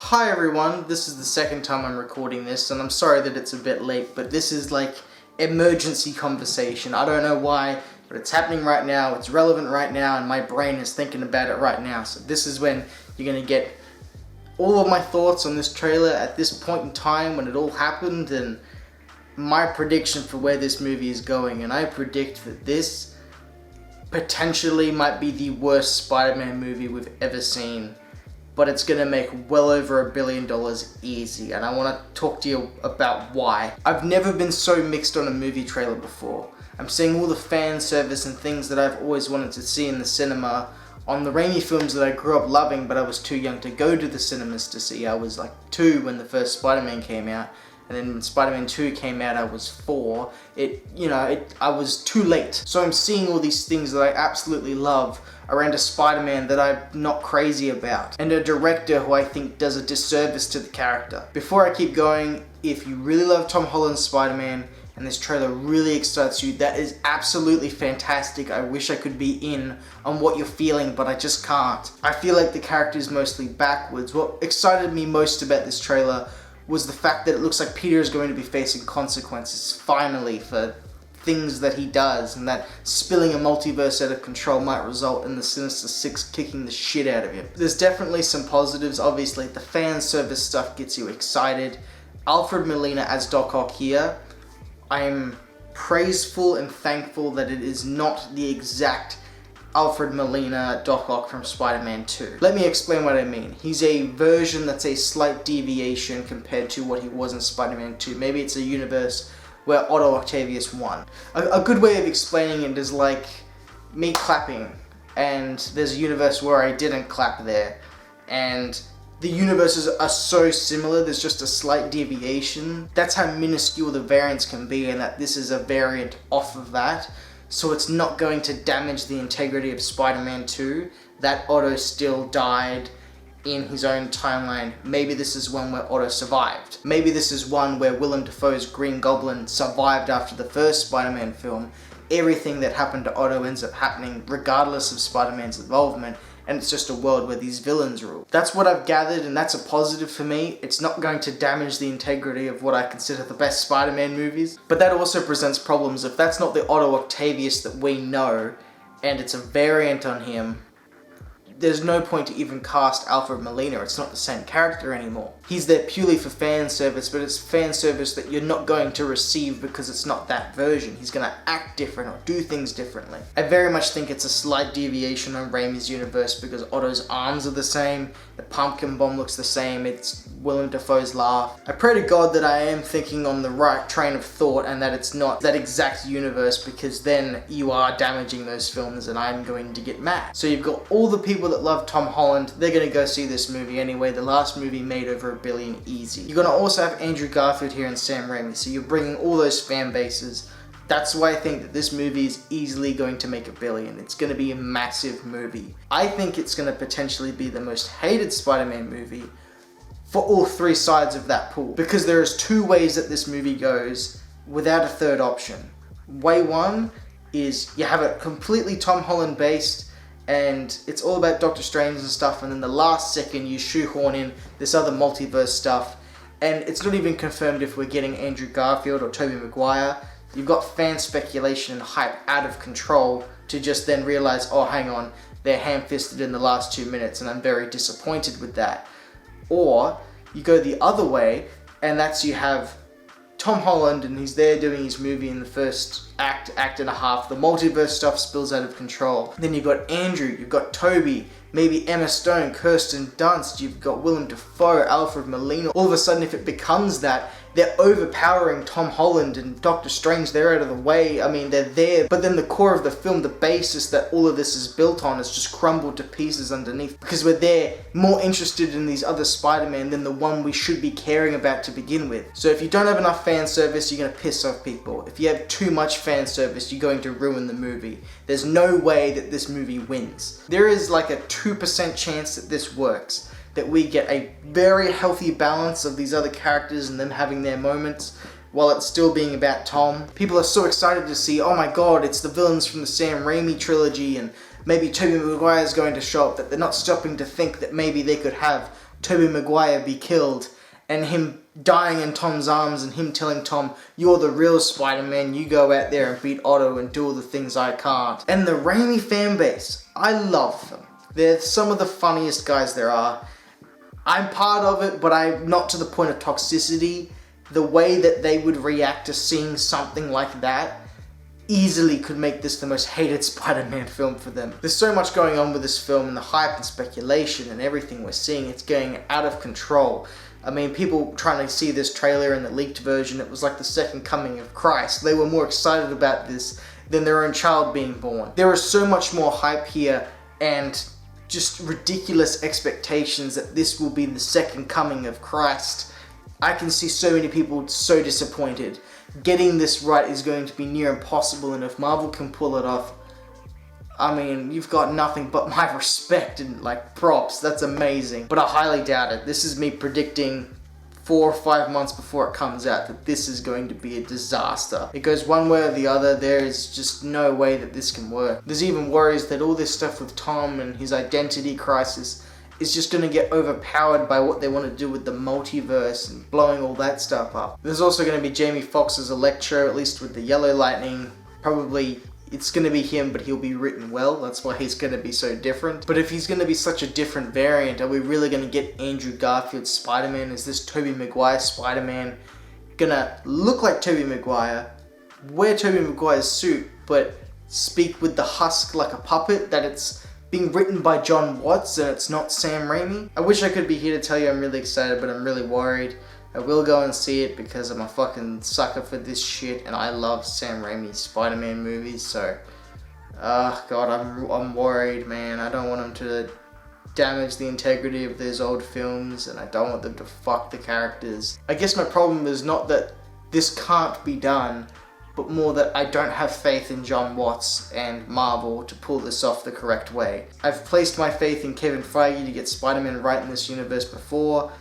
Hi everyone, this is the second time I'm recording this, and I'm sorry that it's a bit late, but this is like emergency conversation. I don't know why, but it's happening right now, it's relevant right now, and my brain is thinking about it right now. So this is when you're gonna get all of my thoughts on this trailer at this point in time when it all happened, and my prediction for where this movie is going. And I predict that this potentially might be the worst Spider-Man movie we've ever seen, but it's gonna make well over $1 billion easy, and I wanna talk to you about why. I've never been so mixed on a movie trailer before. I'm seeing all the fan service and things that I've always wanted to see in the cinema on the Raimi films that I grew up loving, but I was too young to go to the cinemas to see. I was like 2 when the first Spider-Man came out, and then when Spider-Man 2 came out I was 4. I was too late. So I'm seeing all these things that I absolutely love around a Spider-Man that I'm not crazy about, and a director who I think does a disservice to the character. Before I keep going, if you really love Tom Holland's Spider-Man and this trailer really excites you, that is absolutely fantastic. I wish I could be in on what you're feeling, but I just can't. I feel like the character is mostly backwards. What excited me most about this trailer was the fact that it looks like Peter is going to be facing consequences, finally, for things that he does, and that spilling a multiverse out of control might result in the Sinister Six kicking the shit out of him. There's definitely some positives. Obviously, the fan service stuff gets you excited. Alfred Molina as Doc Ock here, I'm praiseful and thankful that it is not the exact Alfred Molina Doc Ock from Spider-Man 2. Let me explain what I mean. He's a version that's a slight deviation compared to what he was in Spider-Man 2. Maybe it's a universe where Otto Octavius won. A good way of explaining it is like me clapping, and there's a universe where I didn't clap there, and the universes are so similar, there's just a slight deviation. That's how minuscule the variance can be, and that this is a variant off of that. So it's not going to damage the integrity of Spider-Man 2, that Otto still died in his own timeline. Maybe this is one where Otto survived. Maybe this is one where Willem Dafoe's Green Goblin survived after the first Spider-Man film. Everything that happened to Otto ends up happening regardless of Spider-Man's involvement, and it's just a world where these villains rule. That's what I've gathered, and that's a positive for me. It's not going to damage the integrity of what I consider the best Spider-Man movies, but that also presents problems. If that's not the Otto Octavius that we know, and it's a variant on him, there's no point to even cast Alfred Molina. It's not the same character anymore. He's there purely for fan service, but it's fan service that you're not going to receive because it's not that version. He's gonna act different or do things differently. I very much think it's a slight deviation on Raimi's universe because Otto's arms are the same, the pumpkin bomb looks the same, it's Willem Dafoe's laugh. I pray to God that I am thinking on the right train of thought and that it's not that exact universe, because then you are damaging those films and I'm going to get mad. So you've got all the people that love Tom Holland, they're gonna go see this movie anyway. The last movie made over $1 billion easy. You're gonna also have Andrew Garfield here and Sam Raimi, so you're bringing all those fan bases. That's why I think that this movie is easily going to make $1 billion. It's gonna be a massive movie. I think it's gonna potentially be the most hated Spider-Man movie for all 3 sides of that pool, because there is 2 ways that this movie goes without a third option. Way 1 is you have it completely Tom Holland based, and it's all about Doctor Strange and stuff, and then the last second you shoehorn in this other multiverse stuff, and it's not even confirmed if we're getting Andrew Garfield or Tobey Maguire. You've got fan speculation and hype out of control to just then realize, oh hang on, they're ham-fisted in the last 2 minutes, and I'm very disappointed with that. Or you go the other way, and that's you have Tom Holland and he's there doing his movie in the first act and a half, the multiverse stuff spills out of control. Then you've got Andrew, you've got Toby, maybe Emma Stone, Kirsten Dunst, you've got Willem Dafoe, Alfred Molina. All of a sudden, if it becomes that, they're overpowering Tom Holland and Doctor Strange, they're out of the way. I mean, they're there, but then the core of the film, the basis that all of this is built on, is just crumbled to pieces underneath, because we're there more interested in these other Spider-Man than the one we should be caring about to begin with. So if you don't have enough fan service, you're gonna piss off people. If you have too much fan service, you're going to ruin the movie. There's no way that this movie wins. There is like a 2% chance that this works, that we get a very healthy balance of these other characters and them having their moments while it's still being about Tom. People are so excited to see, oh my god, it's the villains from the Sam Raimi trilogy, and maybe Tobey Maguire is going to show up, that they're not stopping to think that maybe they could have Tobey Maguire be killed and him dying in Tom's arms and him telling Tom, "You're the real Spider-Man, you go out there and beat Otto and do all the things I can't." And the Raimi fan base, I love them. They're some of the funniest guys there are. I'm part of it, but I'm not to the point of toxicity. The way that they would react to seeing something like that easily could make this the most hated Spider-Man film for them. There's so much going on with this film and the hype and speculation and everything we're seeing. It's going out of control. I mean, people trying to see this trailer in the leaked version, it was like the second coming of Christ. They were more excited about this than their own child being born. There is so much more hype here and just ridiculous expectations that this will be the second coming of Christ. I can see so many people so disappointed. Getting this right is going to be near impossible, and if Marvel can pull it off, I mean, you've got nothing but my respect and like props. That's amazing. But I highly doubt it. This is me predicting 4 or 5 months before it comes out that this is going to be a disaster. It goes one way or the other. There is just no way that this can work. There's even worries that all this stuff with Tom and his identity crisis is just going to get overpowered by what they want to do with the multiverse and blowing all that stuff up. There's also going to be Jamie Foxx as Electro, at least with the Yellow Lightning. Probably it's going to be him, but he'll be written well. That's why he's going to be so different. But if he's going to be such a different variant, are we really going to get Andrew Garfield's Spider-Man? Is this Tobey Maguire Spider-Man going to look like Tobey Maguire, wear Tobey Maguire's suit, but speak with the husk like a puppet, that it's being written by John Watts and it's not Sam Raimi? I wish I could be here to tell you I'm really excited, but I'm really worried. I will go and see it because I'm a fucking sucker for this shit and I love Sam Raimi's Spider-Man movies, so God, I'm worried, man. I don't want him to damage the integrity of those old films and I don't want them to fuck the characters. I guess my problem is not that this can't be done, but more that I don't have faith in John Watts and Marvel to pull this off the correct way. I've placed my faith in Kevin Feige to get Spider-Man right in this universe before.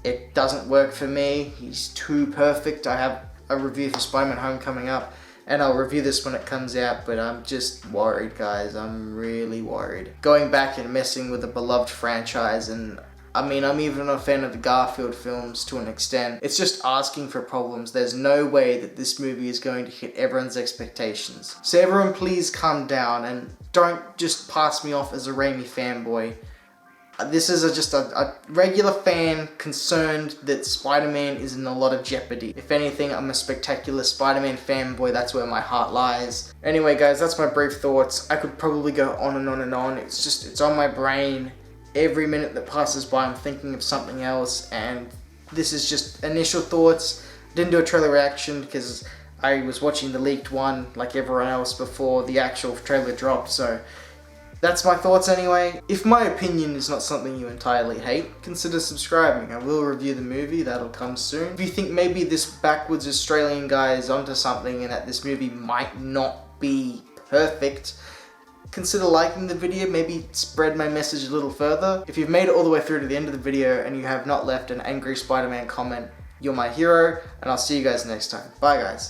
It doesn't work for me. He's too perfect. I have a review for Spider-Man Homecoming up, and I'll review this when it comes out, but I'm just worried, guys. I'm really worried. Going back and messing with a beloved franchise, and I mean, I'm even a fan of the Garfield films to an extent. It's just asking for problems. There's no way that this movie is going to hit everyone's expectations. So everyone please calm down and don't just pass me off as a Raimi fanboy. This is just a regular fan concerned that Spider-Man is in a lot of jeopardy. If anything, I'm a spectacular Spider-Man fanboy. That's where my heart lies. Anyway, guys, that's my brief thoughts. I could probably go on and on and on. It's on my brain. Every minute that passes by, I'm thinking of something else, and this is just initial thoughts. Didn't do a trailer reaction because I was watching the leaked one like everyone else before the actual trailer dropped, so that's my thoughts anyway. If my opinion is not something you entirely hate, consider subscribing. I will review the movie, that'll come soon. If you think maybe this backwards Australian guy is onto something and that this movie might not be perfect, consider liking the video, maybe spread my message a little further. If you've made it all the way through to the end of the video and you have not left an angry Spider-Man comment, you're my hero, and I'll see you guys next time. Bye, guys.